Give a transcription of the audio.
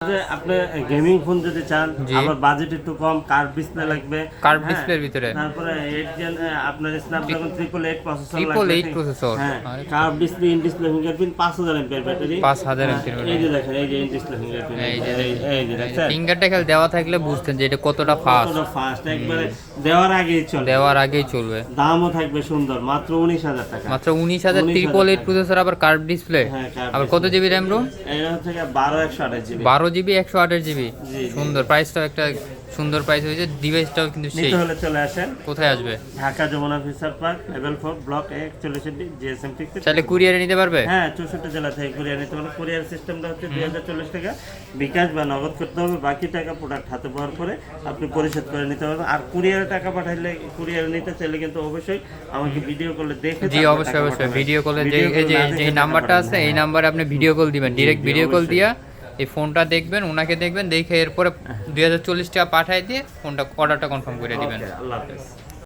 আপনি gaming phone যদি চান, আবার বাজেট একটু কম, কার্ভ ডিসপ্লে লাগবে, কার্ভ ডিসপ্লের ভিতরে, তারপরে 8 জেন আপনার স্ন্যাপড্রাগন 888 প্রসেসর লাগবে, 888 প্রসেসর, হ্যাঁ, curve display, in display fingerprint, 5000 MPR battery, 5000 MPR এই যে দেখেন, এই যে ইন ডিসপ্লে ফিঙ্গারপ্রিন্ট, এই যে দেখেন, ফিঙ্গারটা খেল দেওয়া থাকলে বুঝতেন যে এটা কতটা ফাস্ট, একবারে দেওয়ার আগেই চলবে, দামও থাকবে সুন্দর, মাত্র 19000 টাকা, মাত্র 19000, 888 প্রসেসর, আবার কার্ভ ডিসপ্লে, আবার কত জিবি র‍্যাম রোম, এটা হচ্ছে 12128 জিবি, 12 জিবি 128 জিবি, সুন্দর প্রাইসটাও একটা সুন্দর প্রাইস হয়েছে, ডিভাইসটাও কিন্তু সেই। নিতে হলে চলে আসেন, কোথায় আসবে? Dhaka Jamuna future park, level 4, block 41 GSM ঠিক আছে। তাহলে কুরিয়ারে নিতে পারবে? হ্যাঁ, 64 জেলা থেকে কুরিয়ার নিতে পারবে। কুরিয়ার সিস্টেমটা হচ্ছে 2040 টাকা বিকাশ বা নগদ করতে হবে, বাকি টাকা প্রোডাক্ট হাতে পাওয়ার পরে আপনি পরিশোধ করে নিতে পারবেন। আর কুরিয়ারে টাকা পাঠাইলে, কুরিয়ারে নিতে চাইলে কিন্তু অবশ্যই আমাকে ভিডিও কলে দেখে, জি অবশ্যই অবশ্যই ভিডিও কলে, যে নাম্বারটা আছে এই নাম্বারে আপনি ভিডিও কল দিবেন, ডাইরেক্ট ভিডিও কল দিয়া এই ফোনটা দেখবেন, ওনাকে দেখবেন, দেখে এরপরে 2040 টাকা পাঠাই দিয়ে ফোনটা অর্ডারটা কনফার্ম করে দিবেন। আল্লাহ হাফেজ।